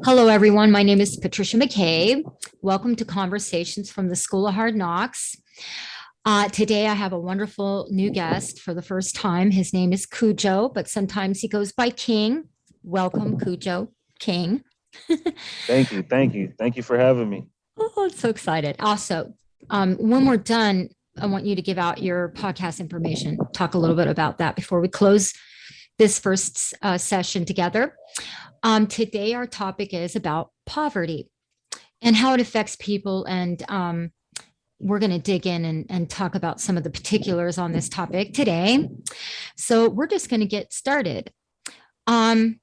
Hello, everyone. My name is Patricia McCabe. Welcome to Conversations from the School of Hard Knocks. Today, I have a wonderful new guest for the first time. His name is Cujo, but sometimes he goes by King. Welcome, Cujo King. Thank you. Thank you. Thank you for having me. Oh, I'm so excited. Also, when we're done, I want you to give out your podcast information, talk a little bit about that before we close this first session together. Today, our topic is about poverty and how it affects people. And we're going to dig in and talk about some of the particulars on this topic today. So we're just going to get started. Um,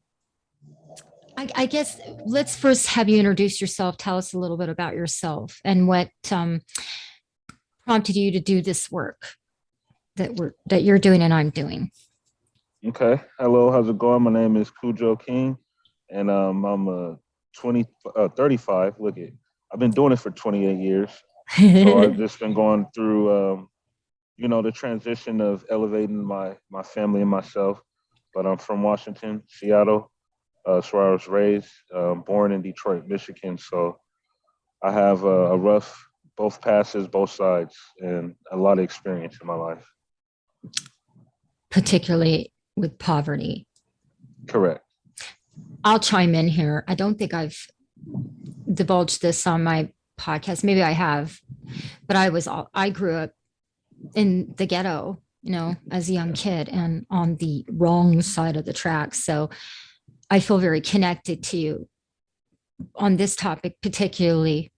I guess let's first have you introduce yourself. Tell us a little bit about yourself and what prompted you to do this work that you're doing and I'm doing. Okay. Hello. How's it going? My name is Cujo King, and I'm 35. Look it. I've been doing it for 28 years. So I've just been going through, the transition of elevating my family and myself. But I'm from Washington, Seattle. That's where I was raised. Born in Detroit, Michigan. So I have a rough both passes, both sides, and a lot of experience in my life. Particularly with poverty. Correct. I'll chime in here. I don't think I've divulged this on my podcast. Maybe I have, but I grew up in the ghetto, as a young kid and on the wrong side of the tracks. So I feel very connected to you on this topic, particularly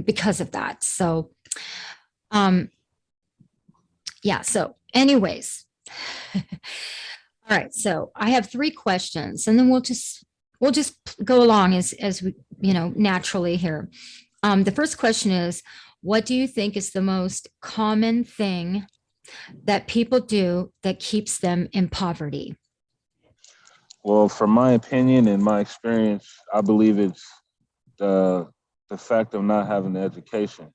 because of that. So, yeah. So anyways, all right. So I have three questions and then we'll just go along as we, naturally here. The first question is, what do you think is the most common thing that people do that keeps them in poverty? Well, from my opinion and my experience, I believe it's the the fact of not having the education.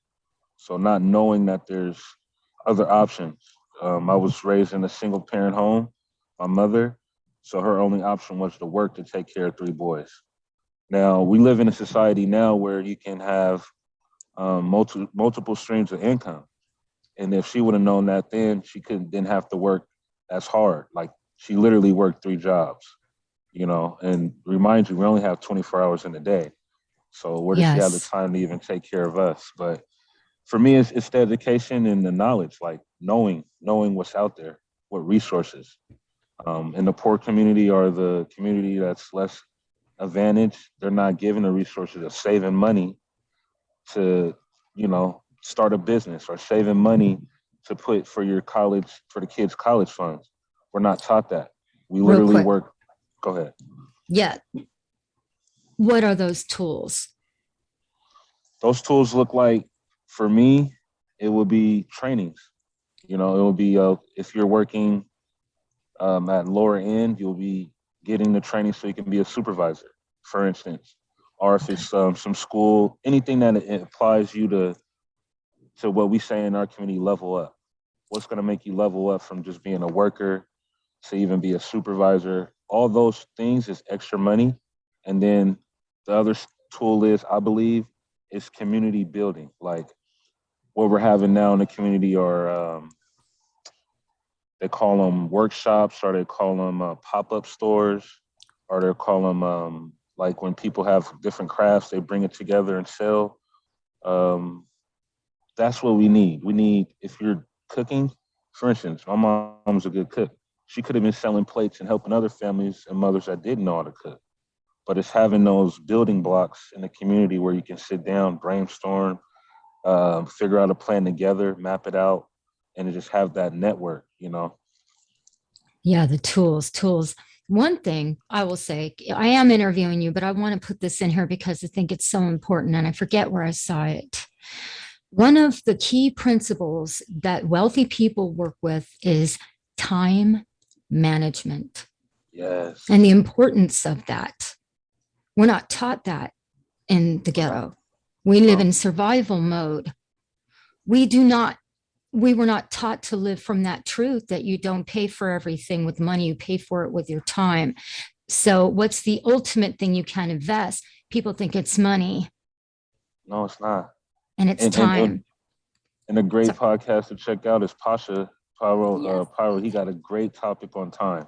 So not knowing that there's other options. I was raised in a single parent home. My mother, so her only option was to work to take care of three boys. Now we live in a society now where you can have multiple streams of income, and if she would have known that then, she couldn't then have to work as hard. Like she literally worked three jobs, and remind you, we only have 24 hours in a day. So where does she have the Yes. time to even take care of us? But for me, it's the education and the knowledge, like knowing what's out there, what resources. In the poor community or the community that's less advantaged, they're not given the resources of saving money to, start a business or saving money to put for your college, for the kids' college funds. We're not taught that. We Real literally quick. work. Go ahead. Yeah. What are those tools? Those tools look like, for me, it would be trainings. It will be if you're working at lower end, you'll be getting the training so you can be a supervisor, for instance, or if Okay. it's some school, anything that it applies you to what we say in our community, level up. What's going to make you level up from just being a worker to even be a supervisor? All those things is extra money, and then the other tool is, I believe, is community building, like what we're having now in the community, or they call them workshops, or they call them pop-up stores, or they call them like when people have different crafts, they bring it together and sell. Um, that's what we need. We need, if you're cooking, for instance, my mom's a good cook. She could have been selling plates and helping other families and mothers that didn't know how to cook. But it's having those building blocks in the community where you can sit down, brainstorm, figure out a plan together, map it out, and to just have that network. Yeah, the tools. One thing I will say, I am interviewing you, but I want to put this in here because I think it's so important and I forget where I saw it. One of the key principles that wealthy people work with is time management and Yes. the importance of that. We're not taught that in the No, ghetto. We live no. in survival mode. We do not, we were not taught to live from that truth that you don't pay for everything with money, you pay for it with your time. So what's the ultimate thing you can invest? People think it's money, No, it's not. and it's And and and, time. and a great So podcast to check out is Pasha Pyro. yes, Pyro, he got a great topic on time,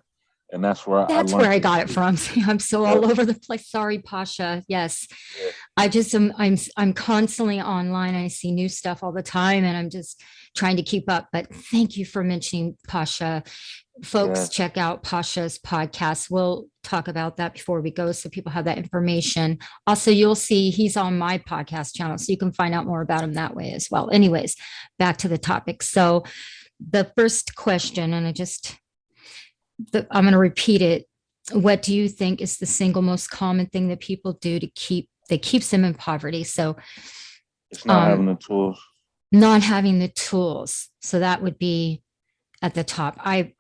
and that's where I that's where learned I it got it too. from. I'm so Yep. all over the place. Sorry, Pasha. Yes. Yeah. I just am I'm constantly online. I see new stuff all the time and I'm just trying to keep up. But thank you for mentioning Pasha. Folks, Yes. check out Pasha's podcast. We'll talk about that before we go so people have that information. Also, you'll see he's on my podcast channel, so you can find out more about him that way as well. Anyways, back to the topic. So the first question, and I'm going to repeat it. What do you think is the single most common thing that people do that keeps them in poverty? So It's not um, having the tools. not having the tools. So that would be at the top. Because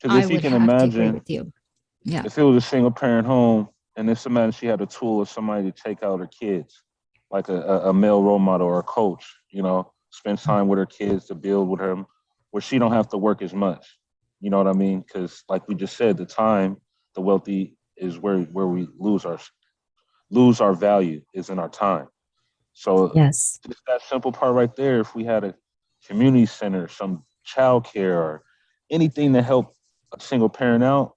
I if you would can have to agree imagine, with you. Yeah. if it was a single parent home, and if imagine she had a tool of somebody to take out her kids, like a male role model or a coach, spend time with her kids to build with her, where she don't have to work as much. You know what I mean? Because like we just said, the time, the wealthy is where we lose our value is in our time. So Yes. just that simple part right there, if we had a community center, some childcare, or anything to help a single parent out,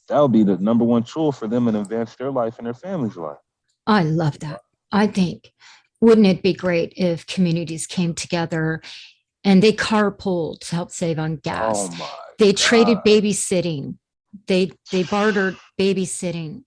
that would be the number one tool for them and advance their life and their family's life. I love that. I think, wouldn't it be great if communities came together and they carpooled to help save on Oh gas? my They traded God. babysitting. They bartered babysitting.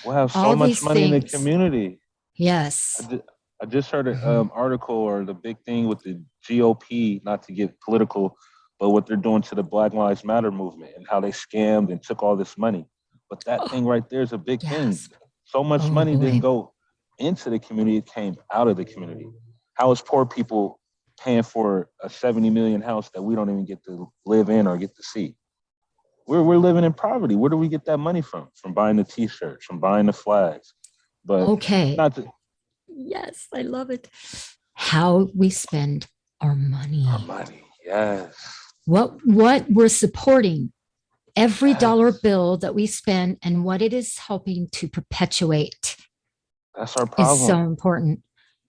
We'll have so All much these money in the things. community. I Yes. just, I just heard an Mhm. article or the big thing with the GOP, not to get political, but what they're doing to the Black Lives Matter movement and how they scammed and took all this money. But that Oh, thing right there is a big thing. gasp. So much Oh money didn't boy. go into the community, it came out of the community. How is poor people paying for a 70 million house that we don't even get to live in or get to see? We're living in poverty. Where do we get that money from? From buying the t-shirts, from buying the flags. But Okay. not to, Yes, I love it. How we spend our our money. money. Yes. What we're supporting, every dollar Yes. bill that we spend and what it is helping to perpetuate That's our is so problem. important.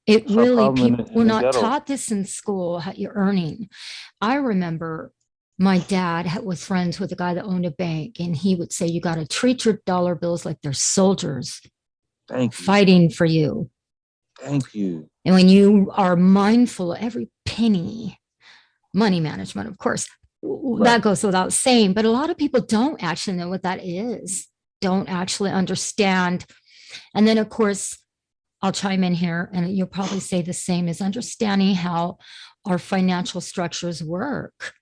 It That's our really, problem people in were the not ghetto. taught this in school, how you're earning. I remember my dad was friends with a guy that owned a bank, and he would say, you got to treat your dollar bills like they're soldiers Thank you. fighting for you. Thank you. And when you are mindful of every penny, money management, of course, Right. that goes without saying, but a lot of people don't actually know what that is, don't actually understand. And then, of course, I'll chime in here and you'll probably say the same is understanding how our financial structures work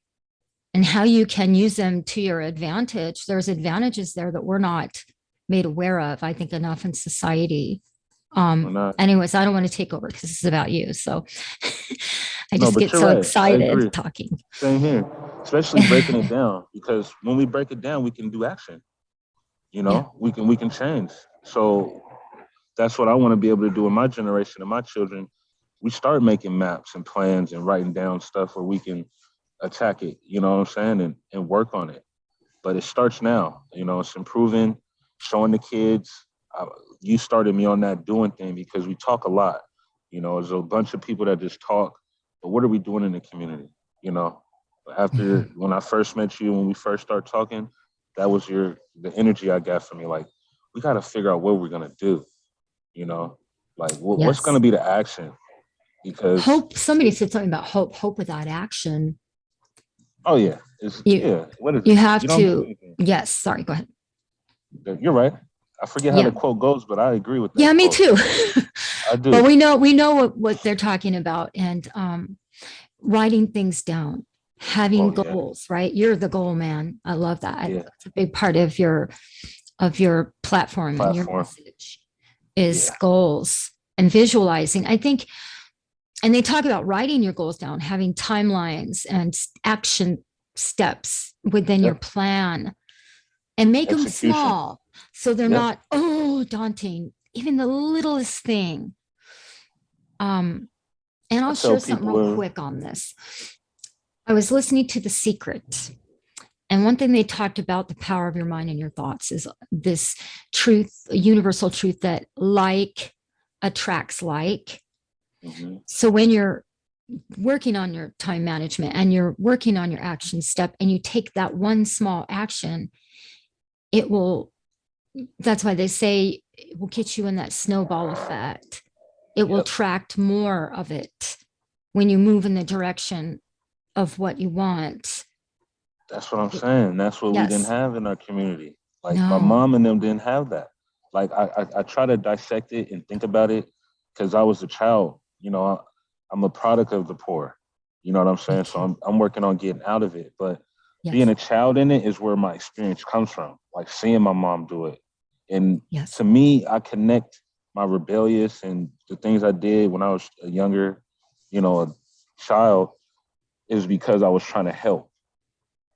and how you can use them to your advantage. There's advantages there that we're not made aware of, I think, enough in society. We're not. Anyways, I don't want to take over because this is about you. So I No, just but get you're so right. I excited agree. talking. Same here. Especially breaking it down. Because when we break it down, we can do action. Yeah. We can change. So that's what I want to be able to do in my generation and my children. We start making maps and plans and writing down stuff where we can attack it, you know what I'm saying, and work on it. But it starts now. It's improving, showing the kids. Uh, you started me on that doing thing because we talk a lot. There's a bunch of people that just talk, but what are we doing in the community? You know, after Mhm. when I first met you, when we first started talking, that was the energy I got from you. Like, we got to figure out what we're gonna do. You know, like what's gonna Yes. be the action? Because Hope, somebody said something about hope without action. oh yeah, it's You yeah. What is you it? have You don't do to, anything. yes, sorry, go ahead. You're right. I forget how the Yeah. quote goes, but I agree with that Yeah, me quote. too. I But do. we know what they're talking about and writing things down, having Oh yeah, goals, right? You're the goal man. I love that. yeah. It's a big part of your platform and your Platform. message is Yeah, goals and visualizing. I think, and they talk about writing your goals down, having timelines and action steps within your yep. plan and make them Execution. small so they're Yep. not daunting, even the littlest thing. um and I I'll tell share something real people, quick on this. I was listening to The Secret, And one thing they talked about the power of your mind and your thoughts is this truth, a universal truth that like attracts like. Mm-hmm. So when you're working on your time management and you're working on your action step and you take that one small action, it will, that's why they say it will get you in that snowball effect. It will Yep. attract more of it when you move in the direction of what you want. That's what I'm saying. That's what we didn't Yes. have in our community. Like my No. mom and them didn't have that. Like I try to dissect it and think about it because I was a child. I'm a product of the poor. You know what I'm Me saying? So too. I'm working on getting out of it. But being Yes. a child in it is where my experience comes from. Like seeing my mom do it. And Yes. to me, I connect my rebellious and the things I did when I was a younger, a child is because I was trying to help.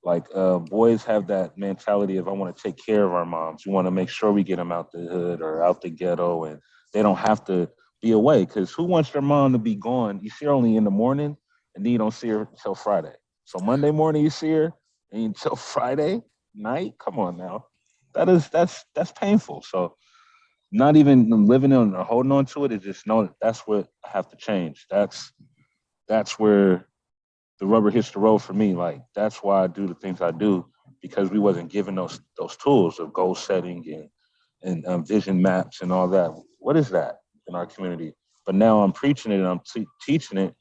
Like boys have that mentality of I want to take care of our moms. We want to make sure we get them out the hood or out the ghetto, and they don't have to be away. Because who wants their mom to be gone? You see her only in the morning, and then you don't see her until Friday. So Monday morning you see her, and until Friday night. Come on now, that's painful. So not even living on or holding on to it is just know that that's what I have to change. That's where the rubber hits the road for me. Like that's why I do the things I do because we wasn't given those tools of goal setting and vision maps and all that. What is that in our community? But now I'm preaching it and I'm teaching it.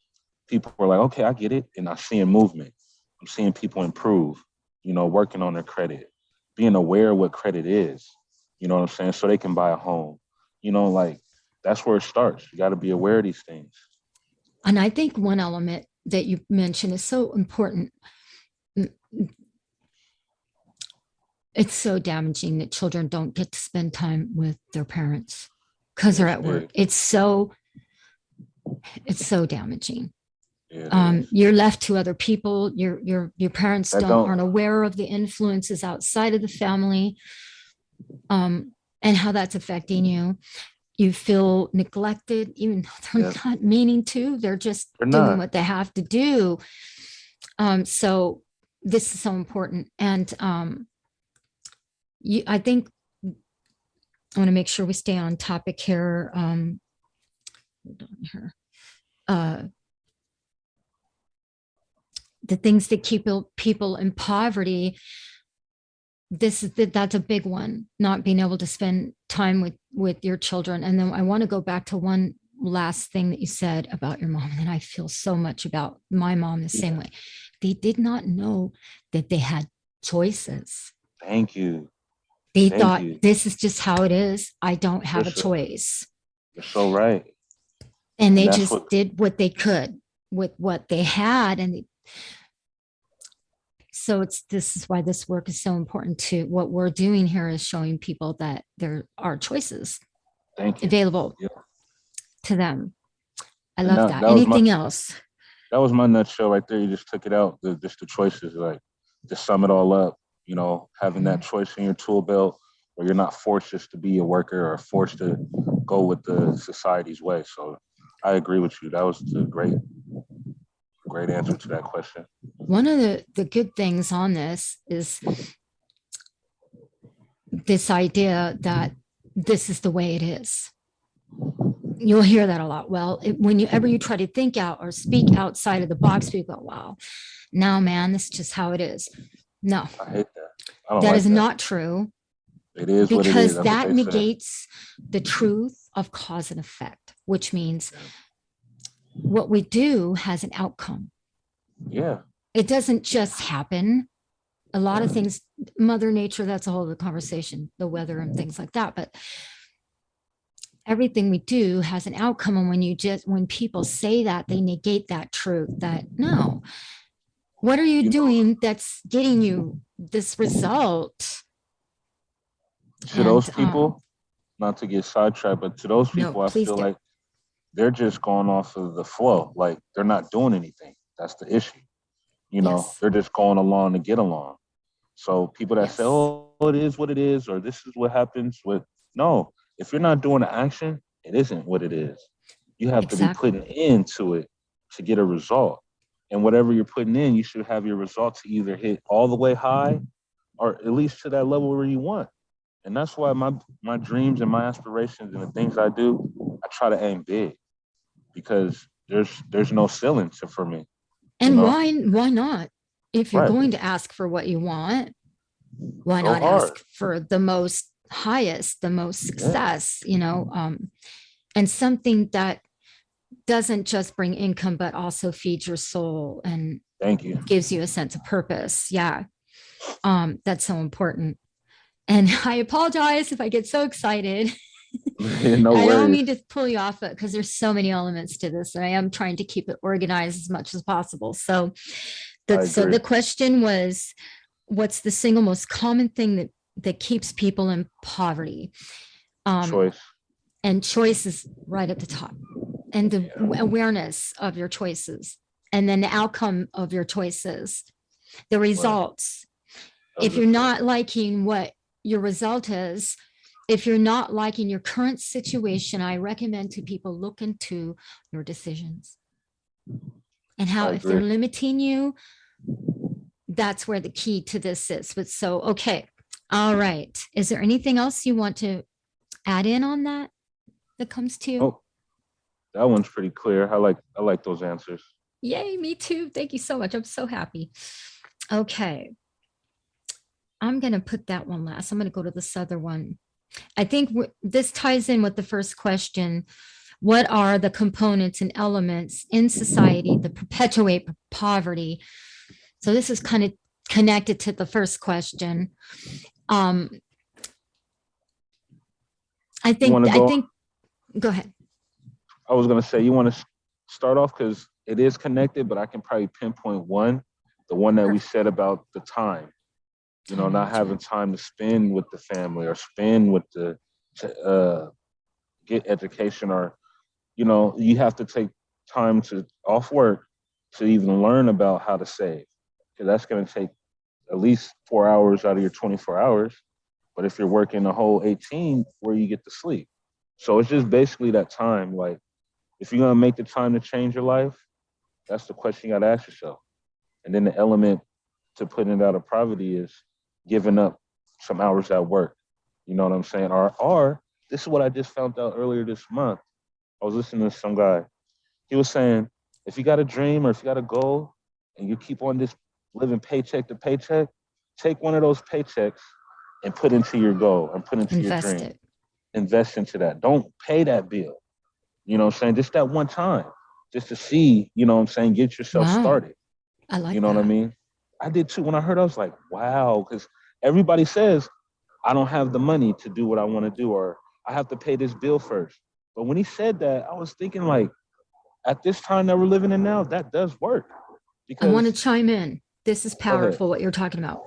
People are like, okay, I get it, and I'm seeing movement. I'm seeing people improve. Working on their credit, being aware of what credit is. You know what I'm saying? So they can buy a home. Like that's where it starts. You got to be aware of these things. And I think one element that you mentioned is so important. It's so damaging that children don't get to spend time with their parents because they're It's at work. big. It's so damaging. Yeah, it is. You're left to other people. Your parents That don't. aren't aware of the influences outside of the family, and how that's affecting you. You feel neglected, even though they're Yeah, not meaning to. They're just they're doing not. what they have to do. So this is so important, and I think I want to make sure we stay on topic here. Hold on here. Uh, the things that keep people in poverty. That's a big one. Not being able to spend time with your children, and then I want to go back to one last thing that you said about your mom, and I feel so much about my mom the same Yeah. way. They did not know that they had choices. Thank you. They Thank thought you. this is just how it is. I don't You're have a so, choice. you're so right. And And they that's just what, did what they could with what they had. And so this is why this work is so important. To what we're doing here is showing people that there are choices thank you. available Yeah. to them. I And love that, that. that was my, Anything else? that was my nutshell right there. You just took it out. Just the choices, like to sum it all up, having that Mhm. choice in your tool belt where you're not forced just to be a worker or forced to go with the society's way. So I agree with you. That was a great answer to that question. One of the good things on this is this idea that this is the way it is. You'll hear that a lot. Well, whenever you try to think out or speak outside of the box, people go, wow, now, man, this is just how it is. No, I hate that. I don't that like is that. not true, It is what it is. because That's what that they say. negates the truth of cause and effect, which means what we do has an outcome. Yeah. It doesn't just happen. A lot of Yeah. things, Mother Nature, that's a whole other conversation, the weather and things like that. But everything we do has an outcome. And when people say that, they negate that truth that no, what are you You know, doing that's getting you this result? to And those people, not to get sidetracked, but to those no, people, I please feel do. like they're just going off of the flow. Like they're not doing anything. That's the issue. Yes. They're just going along to get along. So people that say, Yes. "Oh, it is what it is," or "This is what happens," with no, if you're not doing the action, it isn't what it is. You have to be Exactly. putting into it to get a result. And whatever you're putting in, you should have your results either hit all the way high or at least to that level where you want. And that's why my dreams and my aspirations and the things I do, I try to aim big because there's no ceiling for me. And why not? If you're Right. going to ask for what you want, why Go not hard. ask for the most highest, the most success, and something that doesn't just bring income, but also feeds your soul and Thank you. gives you a sense of purpose. Yeah. That's so important. And I apologize if I get so excited. No I don't worries. mean to pull you off it because there's so many elements to this, and I am trying to keep it organized as much as possible. So the question was, what's the single most common thing that keeps people in poverty? Choice. And choice is right at the top. And the awareness of your choices, and then the outcome of your choices, the results. Right. If you're not liking what your result is, if you're not liking your current situation, I recommend to people look into your decisions and how, if they're limiting you, that's where the key to this is. But so, okay. All right. Is there anything else you want to add in on that comes to you? Oh, that one's pretty clear. I like those answers. Yay, me too. Thank you so much. I'm so happy. Okay. I'm going to put that one last. I'm going to go to this other one. I think this ties in with the first question. What are the components and elements in society that perpetuate poverty? So this is kind of connected to the first question. I think, go ahead. I was going to say, you want to start off because it is connected, but I can probably pinpoint one, the one that we said about the time, not having time to spend with the family or spend with to get education, or, you have to take time off work to even learn about how to save, because that's going to take at least 4 hours out of your 24 hours. But if you're working a whole 18, where you get to sleep. So it's just basically that time. Like, if you're going to make the time to change your life, that's the question you got to ask yourself. And then the element to putting it out of poverty is giving up some hours at work. You know what I'm saying? Or this is what I just found out earlier this month. I was listening to some guy. He was saying, if you got a dream or if you got a goal and you keep on just living paycheck to paycheck, take one of those paychecks and put into your goal and put into your dream. Invest into that. Don't pay that bill. You know what I'm saying? Just that one time, just to see, you know what I'm saying, get yourself started. I like You know what I mean? I did too. When I heard, I was like, wow, because everybody says, I don't have the money to do what I want to do, or I have to pay this bill first. But when he said that, I was thinking, like, at this time that we're living in now, that does work. Because I want to chime in. This is powerful, what you're talking about.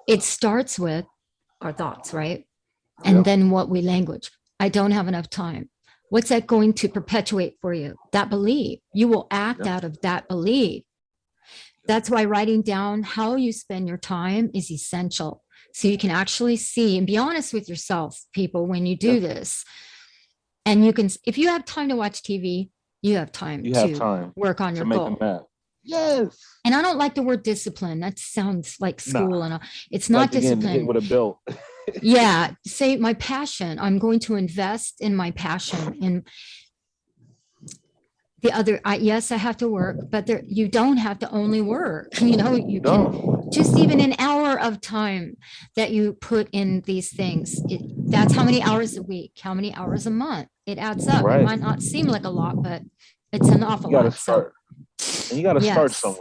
It starts with our thoughts, right? And then what we language. I don't have enough time. What's that going to perpetuate for you? That belief. You will act out of that belief. That's why writing down how you spend your time is essential. So you can actually see and be honest with yourself, people, when you do this. And you can, if you have time to watch TV, you have time to work on your goal. Yes. And I don't like the word discipline. That sounds like school, and it's not discipline. Hit with a belt. Yeah. Say my passion. I'm going to invest in my passion. In the other, yes, I have to work, but you don't have to only work. You can just even an hour of time that you put in these things. That's how many hours a week, how many hours a month. It adds up. It might not seem like a lot, but it's an awful lot. Start. And you got to start somewhere.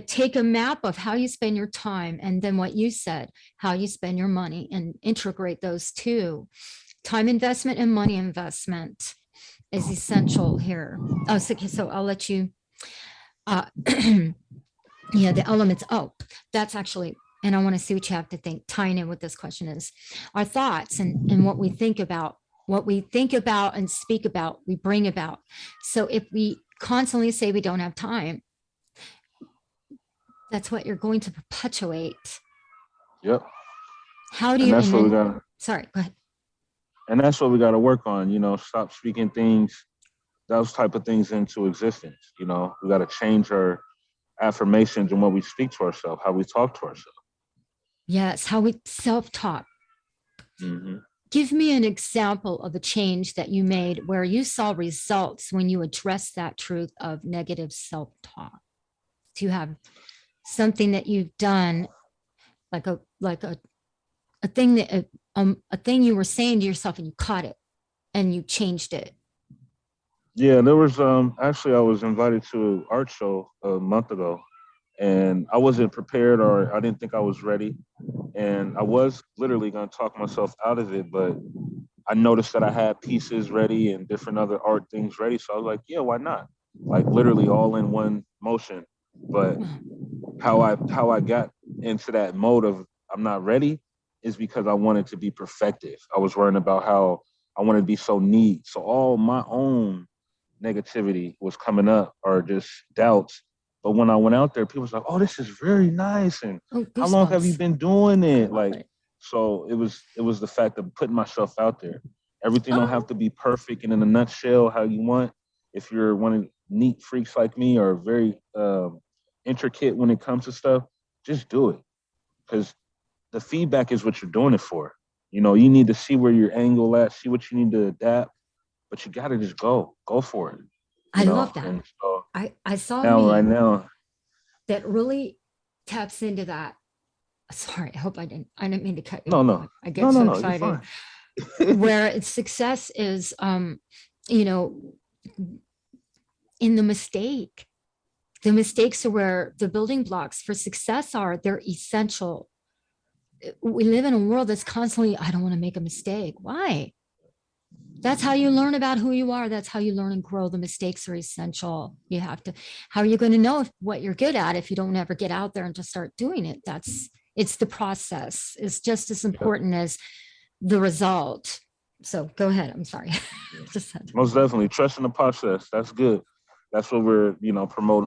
Take a map of how you spend your time, and then what you said, how you spend your money, and integrate those two. Time investment and money investment is essential here. Oh, so I'll let you. The elements. Oh, that's actually, and I want to see what you have to think. Tying in with this question is our thoughts and what we think about. What we think about and speak about, we bring about. So if we constantly say we don't have time, that's what you're going to perpetuate. Yep. How do you? That's what we got. Sorry, go ahead. And that's what we got to work on. Stop speaking things those type of things into existence. You know, we got to change our affirmations and what we speak to ourselves, how we talk to ourselves. Yes, how we self-talk. Hmm. Give me an example of a change that you made where you saw results when you addressed that truth of negative self-talk. Do you have something that you've done, like a thing that a thing you were saying to yourself and you caught it and you changed it? Yeah, there was actually I was invited to an art show a month ago, and I wasn't prepared or I didn't think I was ready, and I was literally going to talk myself out of it, but I noticed that I had pieces ready and different other art things ready, so I was like, yeah, why not? Like literally all in one motion. But how I got into that mode of I'm not ready is because I wanted to be perfective. I was worrying about how I wanted to be so neat. So all my own negativity was coming up or just doubts. But when I went out there, people was like, "Oh, this is very nice." And Oh, how long have you goosebumps. been doing I it? love Like, it. so it was the fact of putting myself out there. Everything don't have Oh, to be perfect and in a nutshell how you want. If you're one of neat freaks like me or very intricate when it comes to stuff, just do it because the feedback is what you're doing it for. You know, you need to see where your angle at, see what you need to adapt, but you got to just go for it. You I love know, that. and so I saw a now, right meme now, that really taps into that. Sorry, I didn't mean to cut you no, off. no, I no, get no, so no, you're excited. fine. Where it's success is you know, in the mistake. The mistakes are where the building blocks for success are. They're essential. We live in a world that's constantly, I don't want to make a mistake. Why? That's how you learn about who you are. That's how you learn and grow. The mistakes are essential. You have to, how are you going to know what you're good at if you don't ever get out there and just start doing it? It's the process. It's just as Yeah, important as the result. So go ahead. I'm sorry. yeah. Just had to- Most definitely trust in the process. That's good. That's what we're, promoting.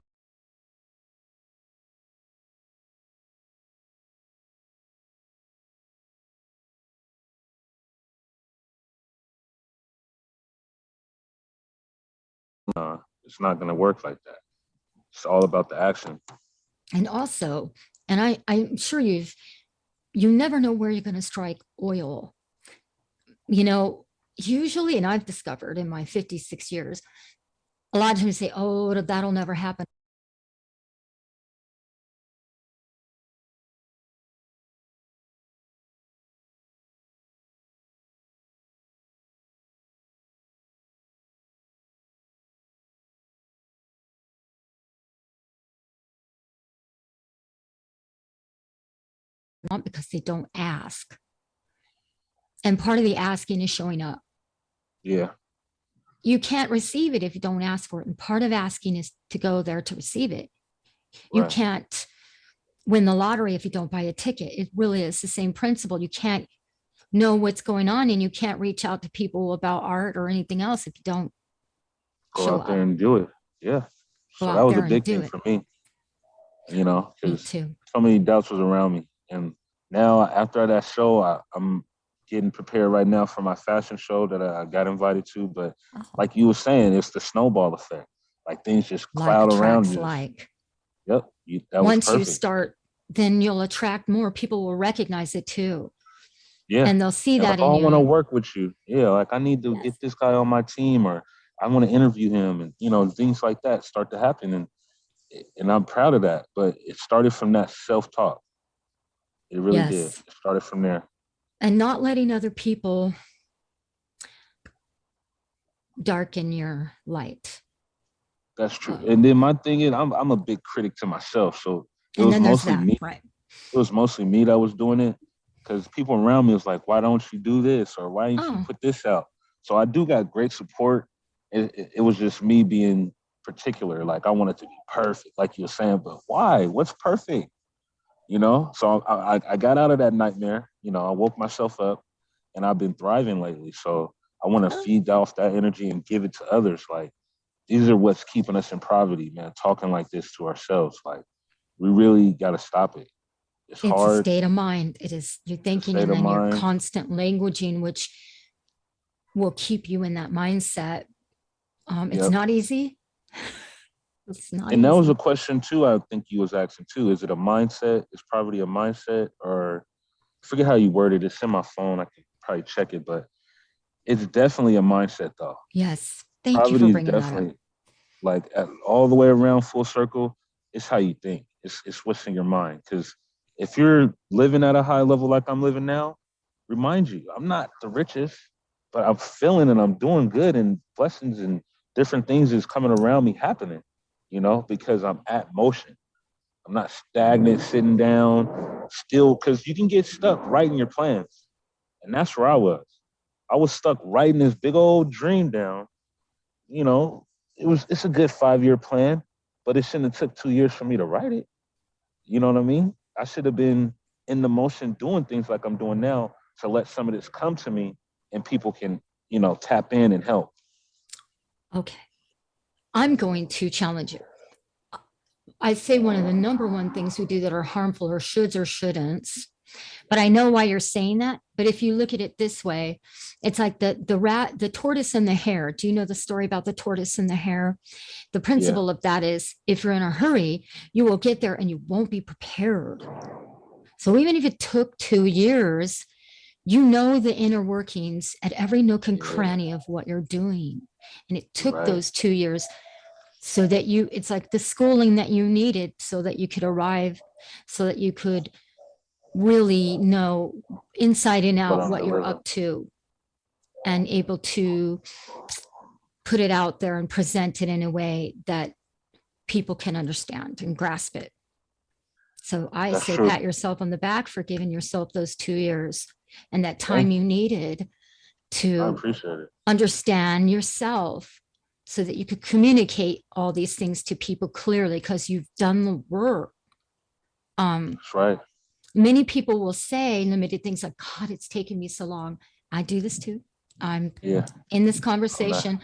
It's not going to work like that. It's all about the action. and also, and I'm sure you never know where you're going to strike oil. You know, usually, and I've discovered in my 56 years, a lot of times say, oh, that'll never happen. Because they don't ask. And part of the asking is showing up. Yeah, You can't receive it if you don't ask for it. And part of asking is to go there to receive it. You right. can't win the lottery if you don't buy a ticket. It really is the same principle. You can't know what's going on and you can't reach out to people about art or anything else if you don't Go show out there up, and do it. Yeah. go So that out was a there and big do thing it. for me, Me because too. so many doubts was around me. And now after that show, I'm getting prepared right now for my fashion show that I got invited to. But Oh, like you were saying, it's the snowball effect. Like things just like cloud around attracts you. like. Yep, that was Once you perfect. start, then you'll attract more. People will recognize it too. Yeah. And they'll see And like, that in oh, I want to you. work with you. Yeah, like I need to Yes. get this guy on my team, or I want to interview him, and things like that start to happen, and I'm proud of that. But it started from that self talk. It really did. Yes. It started from there. And not letting other people darken your light. That's true. Uh, And then my thing is, I'm a big critic to myself, so it and was then there's mostly that, me. right? It was mostly me that was doing it because people around me was like, "Why don't you do this?" or "Why didn't you Oh, put this out?" So I do got great support. It was just me being particular. Like I wanted to be perfect, like you were saying. But why? What's perfect? So I got out of that nightmare. I woke myself up, and I've been thriving lately. So I want to oh, feed off that energy and give it to others. Like these are what's keeping us in poverty, man. Talking like this to ourselves, like we really got to stop it. It's it's a hard. state of mind. It is your It's a thinking state and of then your mind. constant languaging, which will keep you in that mindset It's Yep. not easy. It's not And that was a easy. question too. I think you was asking too. Is it a mindset? Is poverty a mindset, or I forget how you worded it? It's in my phone. I can probably check it, but it's definitely a mindset though. Yes. Thank you for Poverty is bringing that up. definitely all the way around full circle. It's how you think. It's what's in your mind. Because if you're living at a high level like I'm living now, remind you, I'm not the richest, but I'm feeling and I'm doing good, and blessings and different things is coming around me happening. Because I'm at motion. I'm not stagnant, sitting down, still. Because you can get stuck writing your plans, and that's where I was. I was stuck writing this big old dream down. you know, it's a good 5 year plan, but it shouldn't have took 2 years for me to write it. You know what I mean? I should have been in the motion doing things like I'm doing now to let some of this come to me and people can, tap in and help. Okay. I'm going to challenge you. I say one of the number one things we do that are harmful or shoulds or shouldn'ts, but I know why you're saying that. But if you look at it this way, it's like the tortoise and the hare. Do you know the story about the tortoise and the hare? The Yeah. principle of that is if you're in a hurry, you will get there and you won't be prepared. So even if it took 2 years, you know the inner workings at every nook and Yeah. cranny of what you're doing. And it took Right. those 2 years so that it's like the schooling that you needed so that you could arrive, so that you could really know inside and What out I'm what you're delivering. up to and able to put it out there and present it in a way that people can understand and grasp it. So I That's say true. pat yourself on the back for giving yourself those 2 years and that time Thank you you. needed I to appreciate it. understand yourself so that you could communicate all these things to people clearly because you've done the work. That's right. Many people will say limited things like, God, it's taken me so long. I do this too. I'm Yeah. in this I'm not. conversation.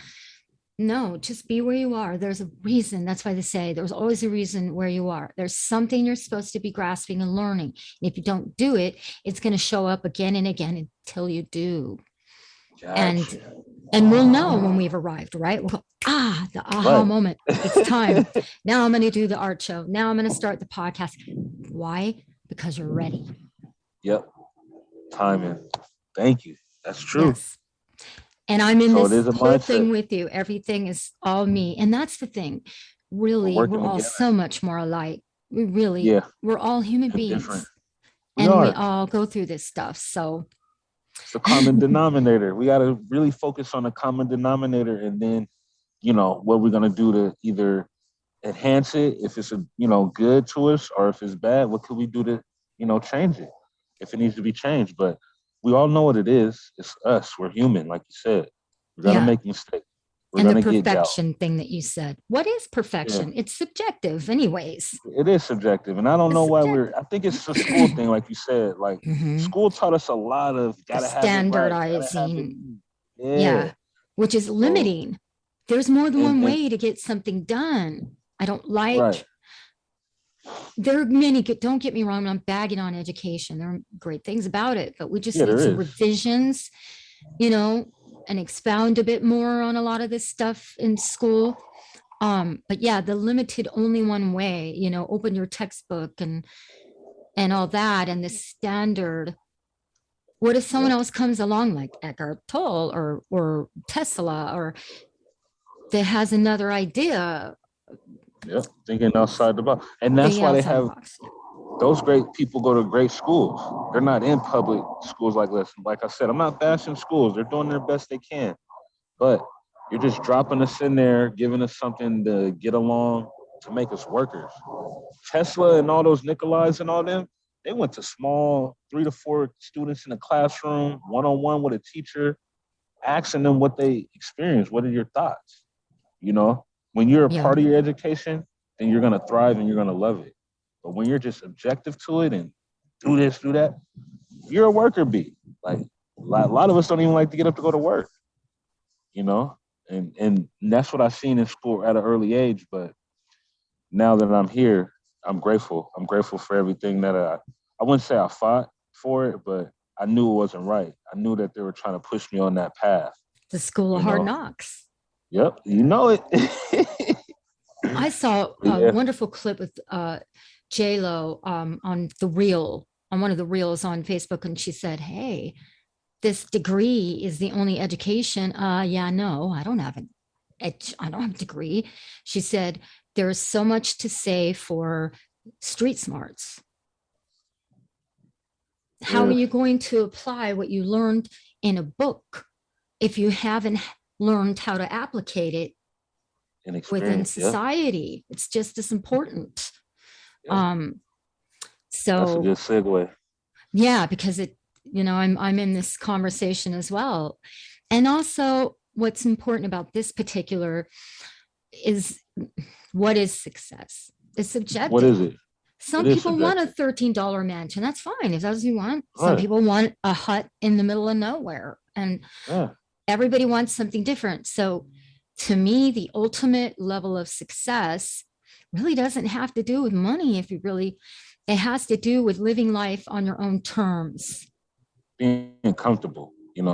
No, just be where you are. There's a reason. That's why they say there's always a reason where you are. There's something you're supposed to be grasping and learning. And if you don't do it, it's going to show up again and again until you do. And Gotcha. and we'll know when we've arrived, right? We'll go, the aha Right. moment. It's time. Now I'm going to do the art show. Now I'm going to start the podcast. Why? Because you're ready. Yep. Timing. Thank you. That's true. Yes. And I'm in So it this is a whole mindset. thing with you. Everything is all me. And that's the thing. We're Really, we're working all together. so much more alike. Yeah. We're all human And different. beings We and we are. all go through this stuff. So, It's a common denominator. We got to really focus on the common denominator, and then, what we're going to do to either enhance it if it's good to us, or if it's bad, what could we do to change it if it needs to be changed. But we all know what it is. It's us. We're human, like you said. We're going to yeah. make mistakes. We're And going the to get doubt. perfection thing that you said. What is Yeah, perfection? It's subjective, anyways. it is subjective, and I don't It's know why subjective. I think it's a school thing, like you said. Like, Mhm. school taught us a lot of The gotta have it right, gotta have it. standardizing. Yeah. Yeah. Which is So limiting. There's more than one and way to get something done. I don't right. like, there are many good, don't get me wrong, I'm bagging on education. There are great things about it, but we just Yeah, need there some is. revisions, you know, and expound a bit more on a lot of this stuff in school. But yeah, the limited only one way, open your textbook and all that, and the standard. What if someone Yeah. else comes along like Eckhart Tolle or Tesla or that has another idea, Yeah. Thinking outside the box. And that's thinking why they outside the have box? Yeah. those great people go to great schools. They're not in public schools like this. Like I said, I'm not bashing schools. They're doing their best they can. But you're just dropping us in there, giving us something to get along to make us workers. Tesla and all those Nikolais and all them, they went to small 3 to 4 students in a classroom, one on one with a teacher, asking them what they experienced. What are your thoughts? You know, when you're a Yeah. part of your education, then you're gonna thrive and you're gonna love it. But when you're just objective to it and do this, do that, you're a worker bee. Like a lot of us don't even like to get up to go to work, you know? And that's what I've seen in school at an early age. But now that I'm here, I'm grateful. I'm grateful for everything that I wouldn't say I fought for it, but I knew it wasn't right. I knew that they were trying to push me on that path, The school of you hard know? knocks. Yep, you know it. I saw But a yeah, wonderful clip with J Lo on the reel on one of the reels on Facebook, and she said, "Hey, this degree is the only education." Yeah, no, I don't have I don't have a degree. She said, "There's so much to say for street smarts. How are yeah, you going to apply what you learned in a book if you haven't learned how to applicate it within inexperience. Yeah, society? It's just as important." yeah. Um, That's a so good segue. yeah, because I'm in this conversation as well. And also what's important about this particular is, what is success? It's What subjective. is it? It Some is people want a subjective. $13 mansion. That's fine if that's what you want. Some Right. people want a hut in the middle of nowhere. And Yeah. everybody wants something different. So to me, the ultimate level of success really doesn't have to do with money. If you really, it has to do with living life on your own terms. Being comfortable, and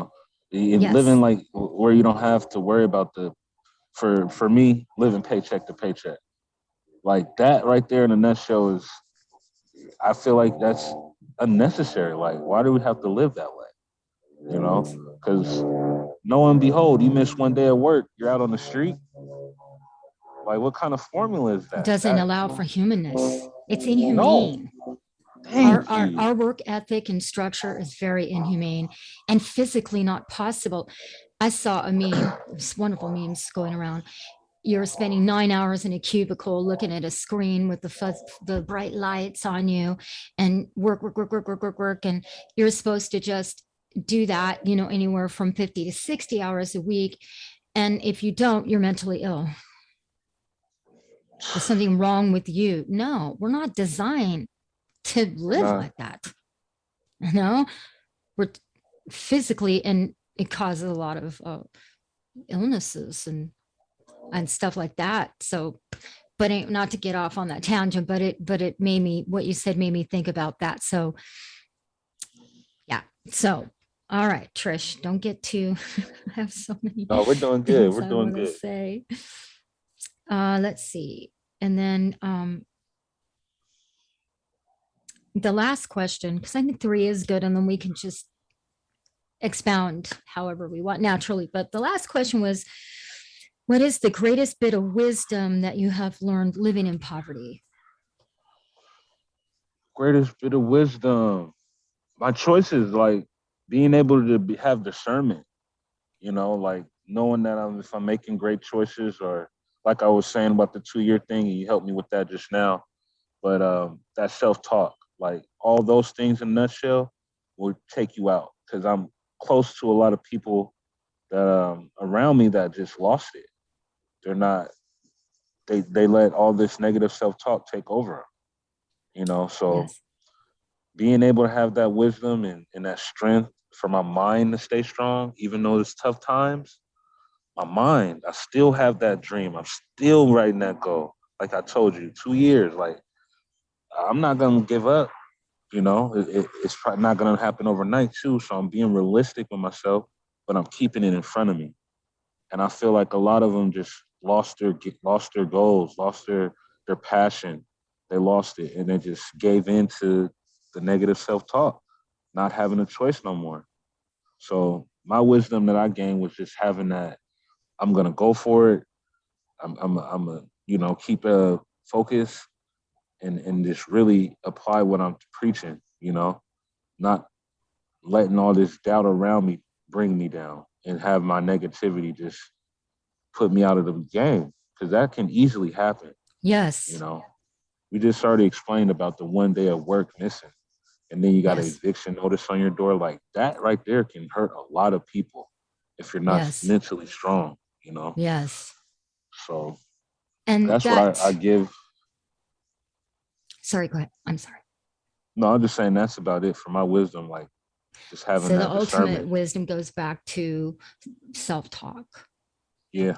living Yes, like where you don't have to worry about for me, living paycheck to paycheck. Like that right there in a nutshell is, I feel like that's unnecessary. Like, why do we have to live that way? Because no and behold, you miss one day of work, you're out on the street. Like, what kind of formula is it that? doesn't allow for humanness. It's No, inhumane. Our, thank our, you. our work ethic and structure is very inhumane and physically not possible. I saw a meme, it's wonderful memes going around. You're spending 9 hours in a cubicle looking at a screen with the bright lights on you, and work, work, work, work, work, work, work. And you're supposed to just do that, anywhere from 50 to 60 hours a week. And if you don't, you're mentally ill. There's something wrong with you. No, we're not designed to We're live not. like that. You know, we're physically, and it causes a lot of illnesses and stuff like that. So, but not to get off on that tangent, but it made me, what you said made me think about that. So yeah. So all right, Trish, don't get too I have so many No, we're doing good. things We're I doing want to good. say. Let's see. And then the last question, because I think three is good, and then we can just expound however we want naturally. But the last question was, what is the greatest bit of wisdom that you have learned living in poverty? Greatest bit of wisdom. My choices, like being able to have discernment. Like knowing that if I'm making great choices, or like I was saying about the 2 year thing, and you helped me with that just now. But that self talk, like all those things in a nutshell, will take you out, because I'm close to a lot of people that around me that just lost it. They're not. They let all this negative self talk take over them. So Yes. being able to have that wisdom and that strength for my mind to stay strong, even though it's tough times, my mind, I still have that dream. I'm still writing that goal. Like I told you, 2 years. Like, I'm not gonna give up. It's probably not gonna happen overnight too. So I'm being realistic with myself, but I'm keeping it in front of me. And I feel like a lot of them just lost their goals, lost their passion. They lost it, and they just gave in to the negative self talk, not having a choice no more. So my wisdom that I gained was just having that. I'm gonna go for it. I'm a keep a focus, and just really apply what I'm preaching. Not letting all this doubt around me bring me down and have my negativity just put me out of the game, because that can easily happen. You Yes. know, we just already explained about the one day of work missing, and then you got an Yes. eviction notice on your door. Like that right there can hurt a lot of people if you're not Yes. mentally strong. You know, Yes. so And that's what I that, give. sorry, go ahead. I'm sorry. No, I'm just saying that's about it for my wisdom. Like just having So the that ultimate discernment. wisdom goes back to self-talk. Yeah,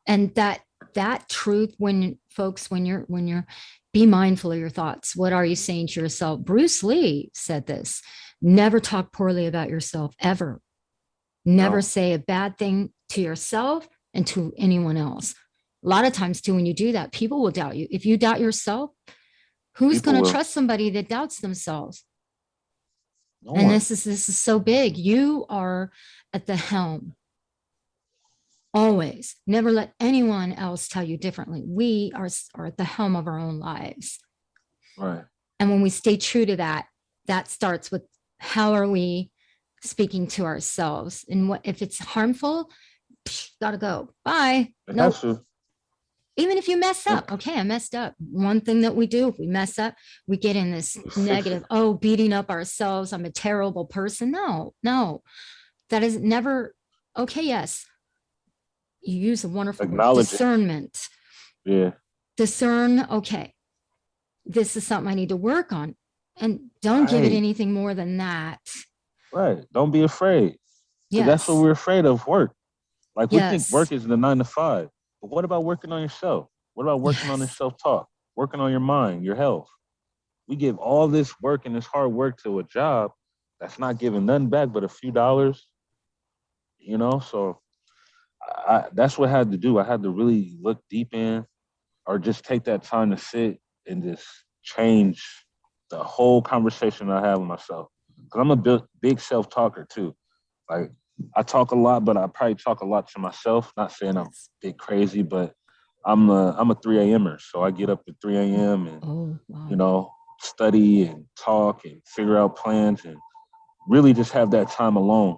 And that truth, when folks, when you're be mindful of your thoughts. What are you saying to yourself? Bruce Lee said this: never talk poorly about yourself ever. Never no, say a bad thing to yourself and to anyone else. A lot of times too, when you do that, people will doubt you. If you doubt yourself, who's People going to will. trust somebody that doubts themselves? No And one. this is so big. You are at the helm. Always. Never let anyone else tell you differently. We are at the helm of our own lives. Right. And when we stay true to that, that starts with how are we speaking to ourselves? And what if it's harmful? Gotta go. Bye. It Nope. has to. Even if you mess up, okay, I messed up. One thing that we do, if we mess up, we get in this negative, oh, beating up ourselves. I'm a terrible person. No, no, that is never okay. Yes, you use a wonderful word, Acknowledge it. discernment. Yeah. Discern, okay, this is something I need to work on. And don't give it Right. anything more than that. Right. Don't be afraid. Because that's what Yes, we're afraid of, work. Like we think yes, work is the 9 to 5. But what about working on yourself? What about working on your yes, self-talk? Working on your mind, your health? We give all this work and this hard work to a job that's not giving nothing back but a few dollars, So that's what I had to do. I had to really look deep in or just take that time to sit and just change the whole conversation I have with myself. Because I'm a big self-talker too. Like I talk a lot, but I probably talk a lot to myself. Not saying I'm yes. big crazy, but I'm a 3 a.m.er. So I get up at 3 a.m. and, Oh, wow. you know, study and talk and figure out plans and really just have that time alone,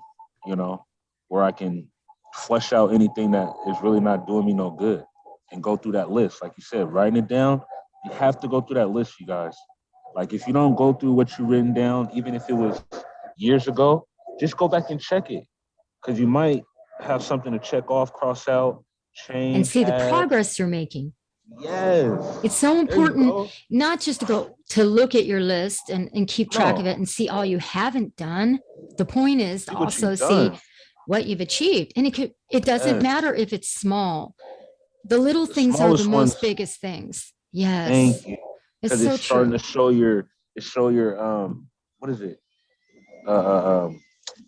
where I can flesh out anything that is really not doing me no good and go through that list. Like you said, writing it down, you have to go through that list, you guys. Like if you don't go through what you written down, even if it was years ago, just go back and check it because you might have something to check off, cross out, And change, see the add. progress you're making. Yes. It's so There you important go. not just to go to look at your list and keep track of it No, and see all you haven't done. The point is to see what also you've see done. what you've achieved. And it doesn't Yes. matter if it's small. The little The things are the smallest most ones. biggest things. Yes. Thank you. It's Because it's so starting to true. show your what is it? Uh, uh um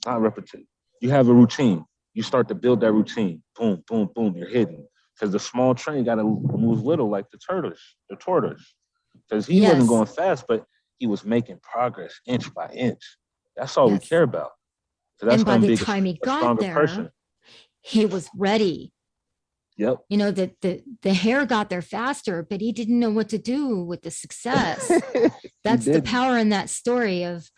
not repetition. You have a routine. You start to build that routine. Boom, boom, boom. You're hidden. Because the small train got to move little, like the tortoise. Because he wasn't Yes. going fast, but he was making progress inch by inch. That's all we Yes. care about. So that's And by going to the be time he a got stronger person. there, he was ready. Yep. The hair got there faster, but he didn't know what to do with the success. He That's the didn't. power in that story of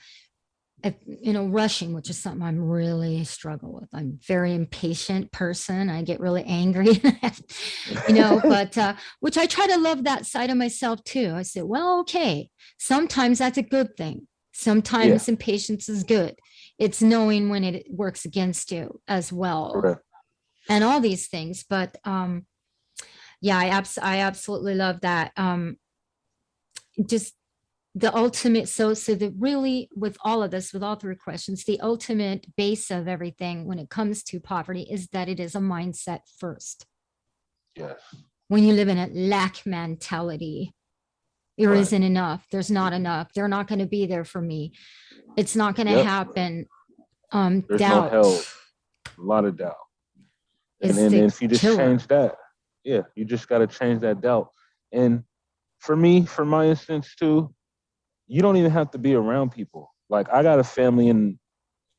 rushing, which is something I'm really struggle with. I'm a very impatient person. I get really angry, but which I try to love that side of myself too. I say, well, okay, sometimes that's a good thing. Yeah. Sometimes impatience is good. It's knowing when it works against you as well, Correct. and all these things. But yeah, I absolutely love that. Just the ultimate, so that really with all of this, with all three questions, the ultimate base of everything when it comes to poverty is that it is a mindset first. Yes. When you live in a lack mentality, there Right. isn't enough, there's not enough, they're not going to be there for me, it's not going to Yep. happen. There's no Doubt help. A lot of doubt. And is then the if you just killer. change that, yeah, you just got to change that doubt. And for me, for my instance too, you don't even have to be around people. Like I got a family in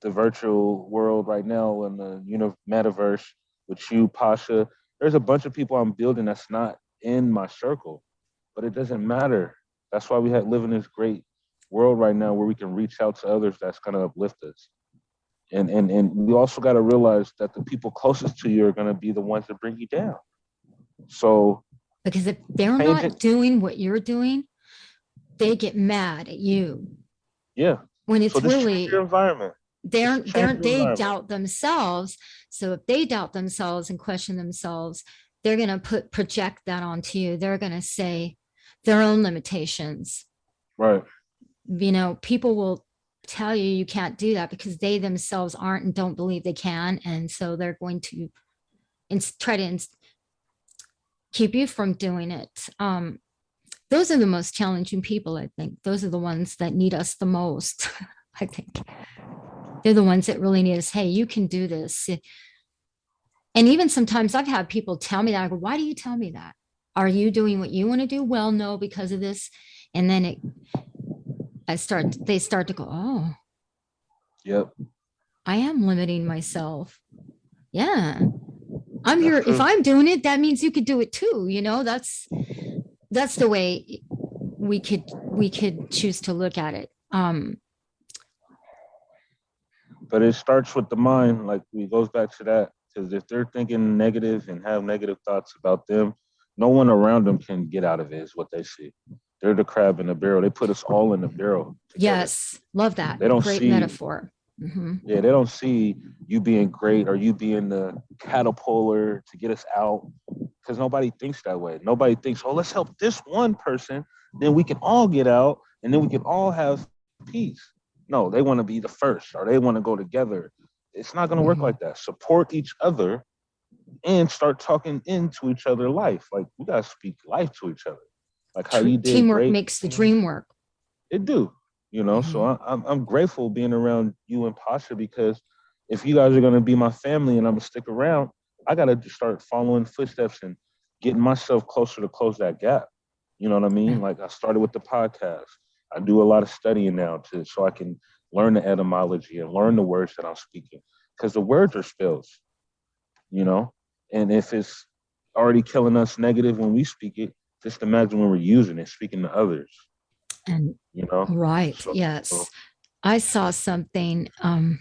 the virtual world right now in the metaverse with you, Pasha. There's a bunch of people I'm building that's not in my circle, but it doesn't matter. That's why we live in this great world right now where we can reach out to others that's gonna uplift us. And we also got to realize that the people closest to you are going to be the ones that bring you down. So Because if they're change it. not doing what you're doing, they get mad at you Yeah. when So it's just change your really environment. Just change your they environment. doubt themselves. So if they doubt themselves and question themselves, they're going to project that onto you. They're going to say their own limitations. Right. People will tell you you can't do that because they themselves aren't and don't believe they can, and so they're going to try to keep you from doing it. Those are the most challenging people, I think. Those are the ones that need us the most. I think they're the ones that really need us. Hey, you can do this. And even sometimes I've had people tell me that. I go, why do you tell me that? Are you doing what you want to do? Well, no, because of this. And then they start to go, oh, Yep, I am limiting myself. Yeah. I'm that's here. If true. I'm doing it, that means you could do it too. That's the way we could choose to look at it. But it starts with the mind. Like it goes back to that. Because if they're thinking negative and have negative thoughts about them, no one around them can get out of it. Is what they see. They're the crab in the barrel. They put us all in the barrel together. Yes. Love that. They don't Great see, metaphor. Hmm. yeah, they don't see you being great or you being the catapulter to get us out. Because nobody thinks that way. Nobody thinks, oh, let's help this one person, then we can all get out, and then we can all have peace. No, they want to be the first, or they want to go together. It's not going to work Hmm. like that. Support each other and start talking into each other life. Like we gotta speak life to each other. Like how you did Teamwork great. makes the dream work. It do, you know. So Hmm. I'm grateful being around you and Pasha because if you guys are gonna be my family and I'm gonna stick around, I gotta start following footsteps and getting myself closer to close that gap. You know what I mean? Like I started with the podcast. I do a lot of studying now to so I can learn the etymology and learn the words that I'm speaking because the words are spells, you know. And if it's already killing us negative when we speak it, just imagine when we're using it, speaking to others, And you know. right. So Yes. I saw something. God,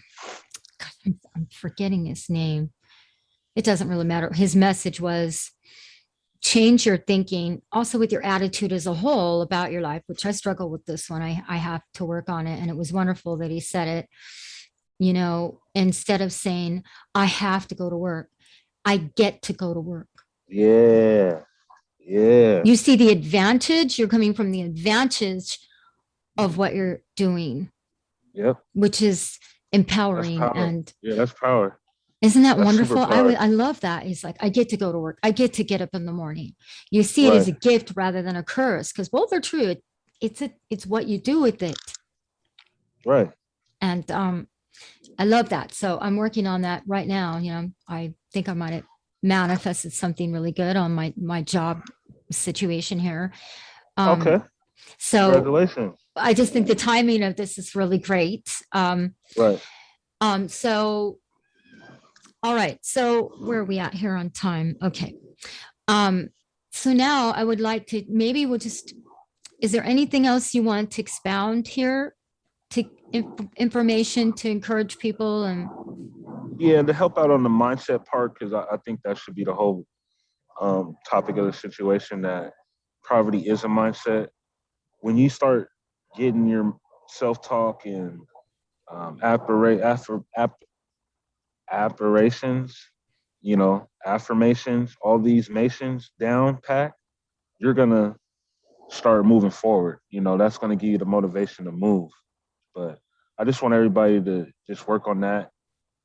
I'm forgetting his name. It doesn't really matter. His message was change your thinking also with your attitude as a whole about your life, which I struggle with this one. I have to work on it. And it was wonderful that he said it, instead of saying, I have to go to work, I get to go to work. yeah, yeah, You see the advantage, you're coming from the advantage of what you're doing, yep. which is That's empowering. power. And Yeah, that's power. isn't that That's wonderful? superpower. I love that. He's like, I get to go to work. I get to get up in the morning. You see it as Right, a gift rather than a curse because both are true. It's what you do with it. right. And I love that. So I'm working on that right now. I think I might have manifested something really good on my job situation here. Um, Okay. so Congratulations. I just think the timing of this is really great. Right. So all right. So where are we at here on time? Okay. Um, so now I would like to maybe we'll just is there anything else you want to expound here to information to encourage people and Yeah, to help out on the mindset part, because I think that should be the whole topic of the situation that poverty is a mindset. When you start getting your self talk and apparitions, affirmations, all these nations down pat, you're gonna start moving forward. That's gonna give you the motivation to move. But I just want everybody to just work on that.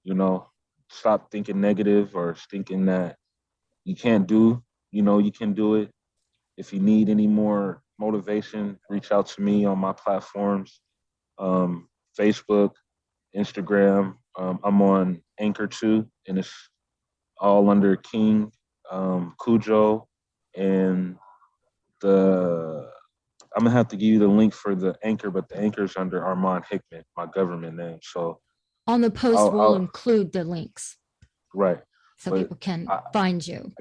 You know, stop thinking negative or thinking that you can't do. You can do it. If you need any more motivation, reach out to me on my platforms, Facebook, Instagram. I'm on Anchor too, and it's all under King Cujo. And the I'm gonna have to give you the link for the Anchor, but the Anchor's under Armand Hickman, my government name. So on the post we'll I'll include the links right, so but people can I, find you.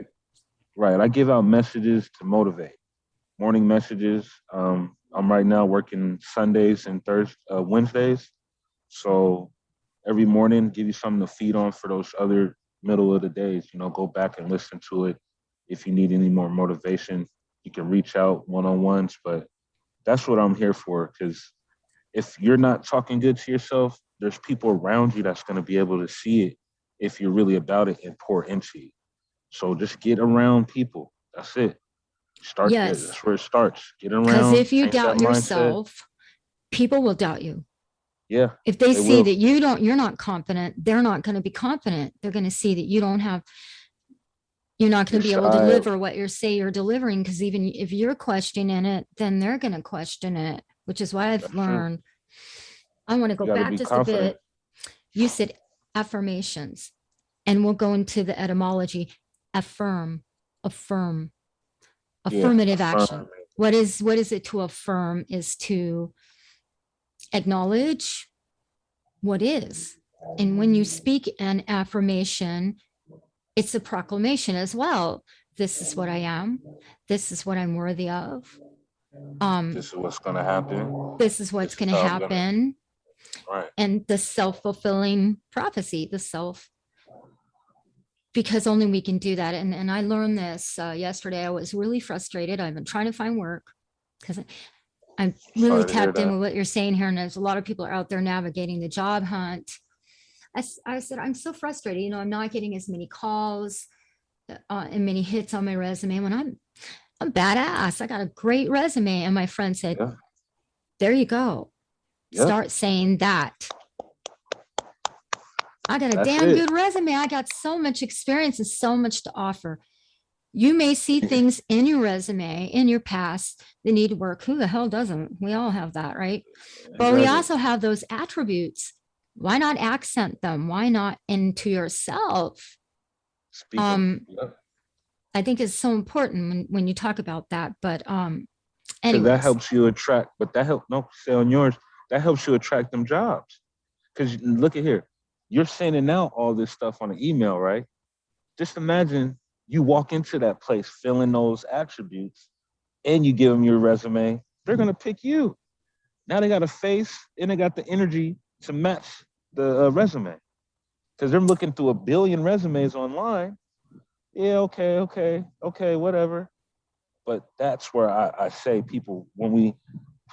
right, I give out messages to motivate, morning messages. I'm right now working Sundays and Wednesdays, so every morning give you something to feed on for those other middle of the days. Go back and listen to it. If you need any more motivation, you can reach out one on ones. But that's what I'm here for. Because if you're not talking good to yourself, there's people around you that's going to be able to see it if you're really about it and pour into you. So just get around people. That's it. Start there. Yes, That's where it starts. Get because around, if you change that doubt mindset. yourself, people will doubt you. Yeah, If they they see will. that you're not confident, they're not going to be confident. They're going to see that you're not going You're to be able shy to of, deliver what you're delivering because even if you're questioning it, then they're going to question it, which is why I've that's true. learned. I want to go You got to back be just a confident. bit. You said affirmations. And we'll go into the etymology. Affirm, affirm, Yeah, affirmative action. affirm. What is it to affirm? Is to acknowledge what is. And when you speak an affirmation, it's a proclamation as well. This is what I am. This is what I'm worthy of. This is what's gonna happen. This is what's This is going to how I'm gonna. happen. Right. And the self-fulfilling prophecy, the self, because only we can do that. And I learned this yesterday. I was really frustrated. I've been trying to find work because I'm really Sorry to hear tapped in that. with what you're saying here. And there's a lot of people out there navigating the job hunt. I said, I'm so frustrated. I'm not getting as many calls and many hits on my resume when I'm badass. I got a great resume. And my friend said, Yeah. there you go. Yep. Start saying that. I got a That's damn it. good resume. I got so much experience and so much to offer. You may see things in your resume, in your past that need work. Who the hell doesn't? We all have that, right? But we Exactly. also have those attributes. Why not accent them? Why not into yourself? Speak 'em. Yep. I think it's so important when you talk about that. But Because that anyways, helps you attract, but that help no say on yours, that helps you attract them jobs. Because look at here, you're sending out all this stuff on an email, right? Just imagine you walk into that place filling those attributes and you give them your resume, they're gonna pick you. Now they got a face and they got the energy to match the resume because they're looking through a billion resumes online. Yeah, okay, whatever. But that's where I say people, when we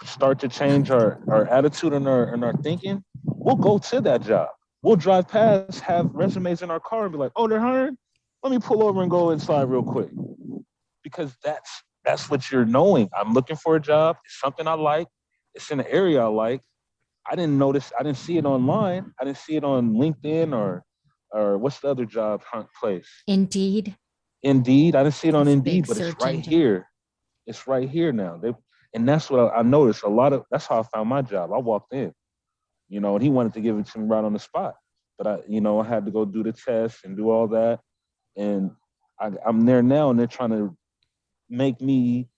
start to change our attitude and our thinking, we'll go to that job. We'll drive past, have resumes in our car, and be like, "Oh, they're hiring. Let me pull over and go inside real quick," because that's what you're knowing. I'm looking for a job. It's something I like. It's in an area I like. I didn't notice. I didn't see it online. I didn't see it on LinkedIn or what's the other job hunt place? Indeed, Indeed. I didn't see it on it's a Indeed, big but it's search right engine. here. It's right here now. And that's what I noticed. A lot of that's how I found my job. I walked in, and he wanted to give it to me right on the spot, but I had to go do the test and do all that, and I'm there now, and they're trying to make me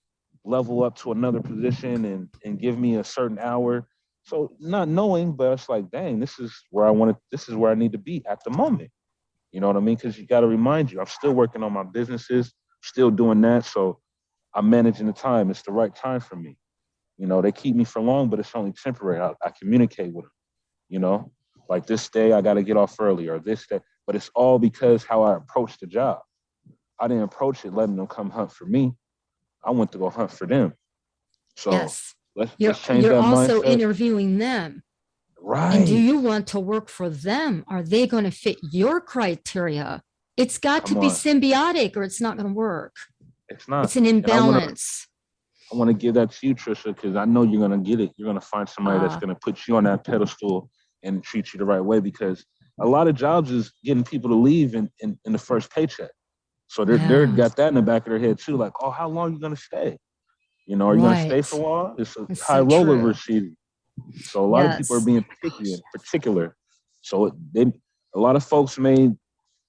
level up to another position and give me a certain hour. So not knowing, but it's like, dang, this is where I want to. This is where I need to be at the moment. You know what I mean? Because you got to remind you, I'm still working on my businesses, still doing that. So I'm managing the time. It's the right time for me. They keep me for long, but it's only temporary. I communicate with them. You know, like this day I got to get off early or this day, but it's all because how I approach the job. I didn't approach it letting them come hunt for me. I went to go hunt for them. So Yes. let's You're change you're that also mindset. interviewing them. And do Right. you want to work for them? Are they going to fit your criteria? It's got to Come be on. symbiotic or it's not going to work. It's not. It's an And imbalance. I want to give that to you, Trisha, because I know you're gonna get it. You're gonna find somebody that's Uh, gonna put you on that pedestal and treat you the right way. Because a lot of jobs is getting people to leave in the first paycheck. So they're yeah, got that in the back of their head too. Like, oh, how long are you gonna stay? Are you gonna stay for a right. while? It's a It's high so rollover true. season. So a lot of people are Yes. being picky and particular. So a lot of folks made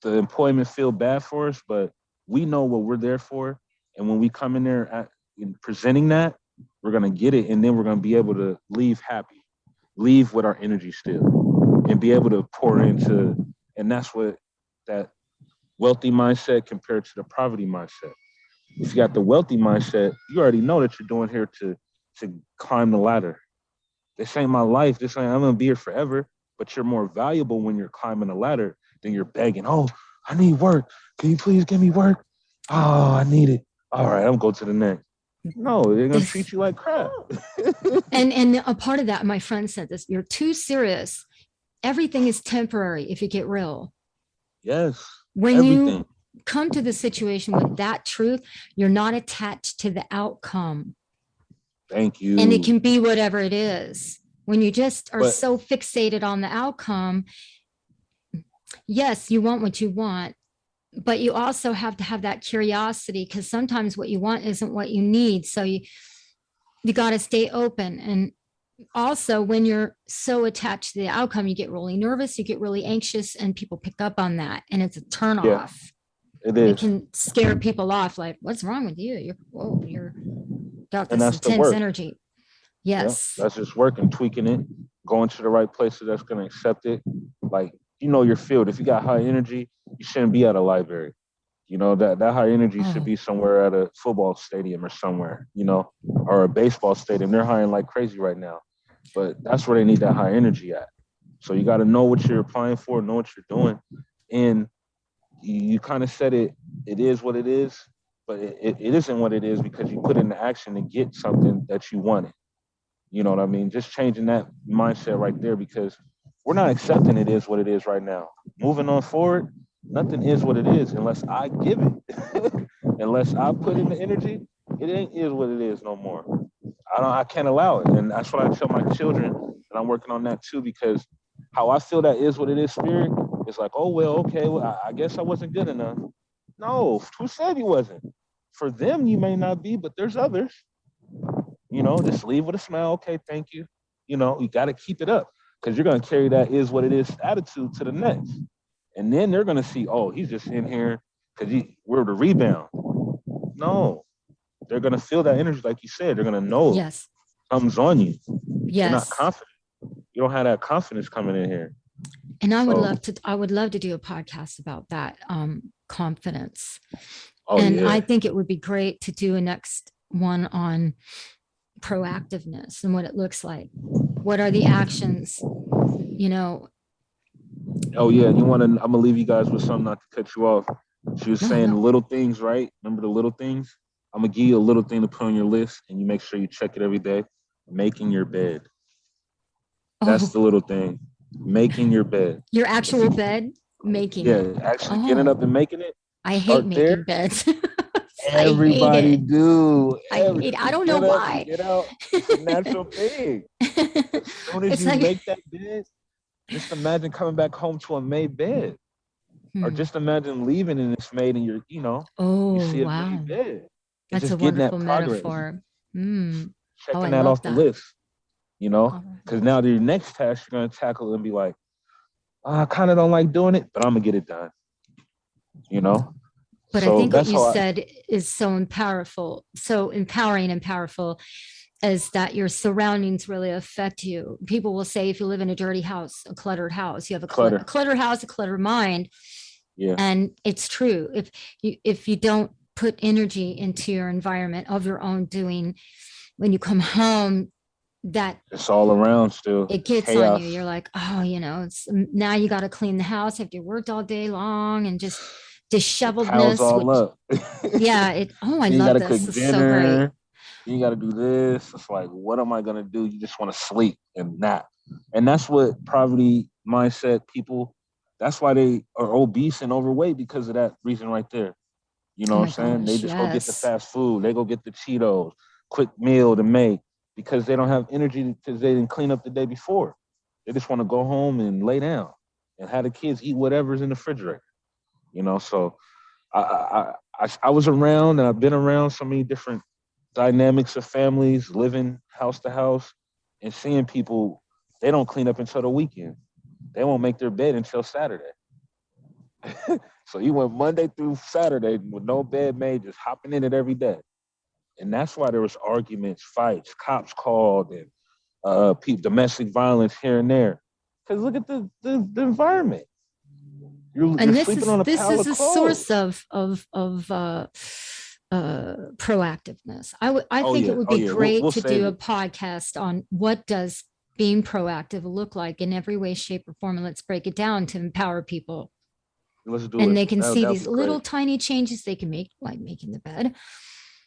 the employment feel bad for us, but we know what we're there for. And when we come in there in presenting that, we're gonna get it, and then we're gonna be able to leave happy, leave with our energy still, and be able to pour into. And that's what that wealthy mindset compared to the poverty mindset. If you got the wealthy mindset, you already know that you're doing here to climb the ladder. This ain't my life. This ain't I'm gonna be here forever. But you're more valuable when you're climbing the ladder than you're begging. Oh, I need work. Can you please give me work? Oh, I need it. All right, I'm going to the next. No, they're gonna This treat you like crap. and a part of that, my friend said this, you're too serious. Everything is temporary if you get real. Yes, When you everything. come to the situation with that truth, you're not attached to the outcome. Thank And it you. can be whatever it is. When you just are But so fixated on the outcome, yes, you want what you want, but you also have to have that curiosity because sometimes what you want isn't what you need. So you got to stay open. And also, when you're so attached to the outcome, you get really nervous, you get really anxious, and people pick up on that. And it's a turn Yeah, off. it It is. can scare people off, like, what's wrong with you? You're got And this that's the intense work. energy. Yeah, Yes. that's just working, tweaking it, going to the right places that's going to accept it. Like, you know your field. If you got high energy, you shouldn't be at a library. You know, that high energy should Oh, be somewhere at a football stadium or somewhere, you know, or a baseball stadium. They're hiring like crazy right now. But that's where they need that high energy at. So you got to know what you're applying for, know what you're doing. And you kind of said it is what it is, but it isn't what it is because you put into action to get something that you wanted. You know what I mean? Just changing that mindset right there because we're not accepting it is what it is right now. Moving on forward, nothing is what it is unless I give it. Unless I put in the energy, it ain't is what it is no more. I can't allow it. And that's what I tell my children, and I'm working on that too, because how I feel that is what it is spirit, it's like, oh well, okay, well, I guess I wasn't good enough. No, who said you wasn't? For them, you may not be, but there's others. You know, just leave with a smile. Okay, thank you. You know, you got to keep it up because you're going to carry that is what it is attitude to the next. And then they're going to see, oh, he's just in here because we're the rebound. No, they're going to feel that energy, like you said. They're going to know yes. comes on you. You're not Yes. confident. You don't have that confidence coming in here. And So, I would love to do a podcast about that, confidence. oh And I yeah, think it would be great to do a next one on proactiveness and what it looks like. What are the actions, you know? oh yeah. You want to? I'm gonna leave you guys with something not to cut you off. She was No, saying no. little things, right? Remember the little things? I'm gonna give you a little thing to put on your list, and you make sure you check it every day. Making your bed. That's Oh, the little thing. Making your bed. your If you, actual bed, making yeah, it. actually getting Oh, up and making it. I hate Start there. making beds. I hate Everybody it. do. I You don't know get up, you why. get out. It's a natural thing. As soon as It's you like, make that bed, just imagine coming back home to a made bed, or hmm. just imagine leaving and it's made and you Oh, see a made wow. bed, and That's a just getting wonderful that progress, metaphor. Mm. Oh, I checking that love off the that. list. You know, All right. because now your next task you're gonna tackle and be like, oh, I kind of don't like doing it, but I'm gonna get it done. You know, But I so think what that's you how I. said is so empowering and powerful, is that your surroundings really affect you. People will say if you live in a dirty house, a cluttered house, you have a Clutter. cluttered house, a cluttered mind. Yeah, And it's true. If you don't put energy into your environment of your own doing, when you come home, that it's all around still. it It's gets on you. chaos. You're like, oh, it's now you got to clean the house after you worked all day long, and just It piles disheveledness, all which, up. yeah, I You love gotta this. cook It's so great. dinner. You gotta do this. It's like, what am I gonna do? You just want to sleep and nap. And that's what poverty mindset people, that's why they are obese and overweight because of that reason right there. You know Oh what I'm my saying? They gosh, just go get the yes. fast food. They go get the Cheetos, quick meal to make because they don't have energy because they didn't clean up the day before. They just want to go home and lay down and have the kids eat whatever's in the refrigerator. You know, so I was around and I've been around so many different dynamics of families living house to house and seeing people they don't clean up until the weekend. They won't make their bed until Saturday. So you went Monday through Saturday with no bed made, just hopping in it every day. And that's why there was arguments, fights, cops called, and domestic violence here and there. Because look at the environment. You're And this sleeping is on a this pile is of a source clothes. of proactiveness. I Oh think it yeah, would oh be yeah. great We'll to save do a it. podcast on what does being proactive look like in every way, shape, or form. And let's break it down to empower people. Let's do And it. they can see That'll these be little great. tiny changes they can make, like making the bed,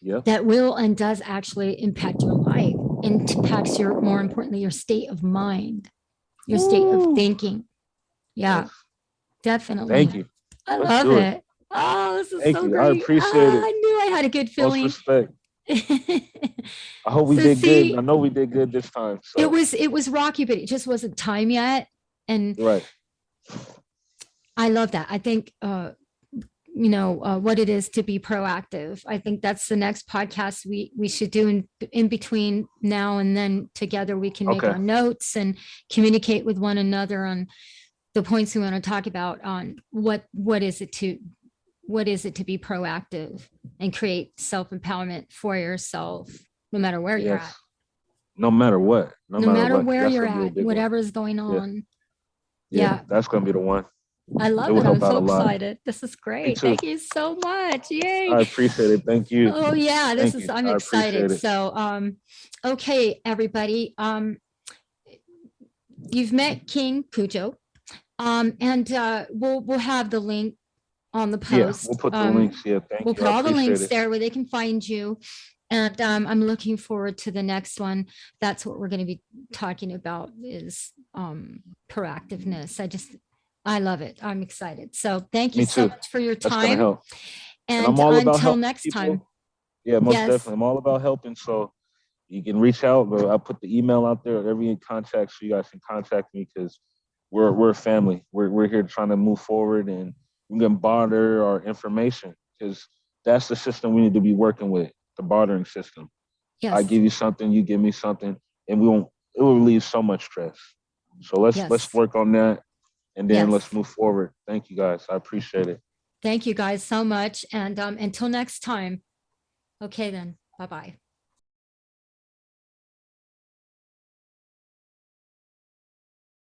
Yep. that will and does actually impact your life, impacts your, more importantly, your state of mind, your state of Woo. thinking. Yeah, Yes. Thank definitely. you. I Let's love do it. it. Oh, this is Thank so you. I great. appreciate it. I knew I had a good Most feeling. respect. I hope we So did good. I see, know we did good this time. it So was it was rocky, but it just wasn't time yet. And right. I love that. I think what it is to be proactive. I think that's the next podcast we should do in between now and then. Together we can make Okay. our notes and communicate with one another on the points we want to talk about, on what is it to be proactive and create self-empowerment for yourself, no matter where you're at. Yes. No matter what. No matter 'Cause where that's you're gonna be a at, big one. whatever is going on. Yeah. That's gonna be the one. I love It will it. I'm help out so a lot. excited. This is Me great. too. Thank you so much. Yay. I appreciate it. Thank you. Oh yeah, Thank you. I'm I excited. appreciate it. So, okay, everybody. You've met King Cujo. And we'll have the link on the Yeah, post. we'll put the links. Yeah, thank We'll you. put I all the appreciate links it. there where they can find you. And I'm looking forward to the next one. That's what we're going to be talking about, is proactiveness. I love it. I'm excited. So thank you Me so too. much for your That's gonna time. help. And And I'm all about until helping next people. time. Yeah, most Yes. definitely. I'm all about helping. So you can reach out, but I'll put the email out there, every contact, so you guys can contact me, because we're a family. We're here trying to move forward, and we can barter our information, because that's the system we need to be working with, the bartering system. I Yes. give you something, you give me something, and it will relieve so much stress. So let's Yes. work on that, and then Yes. let's move forward. Thank you guys. I appreciate it. Thank you guys so much. And until next time. Okay then. Bye-bye.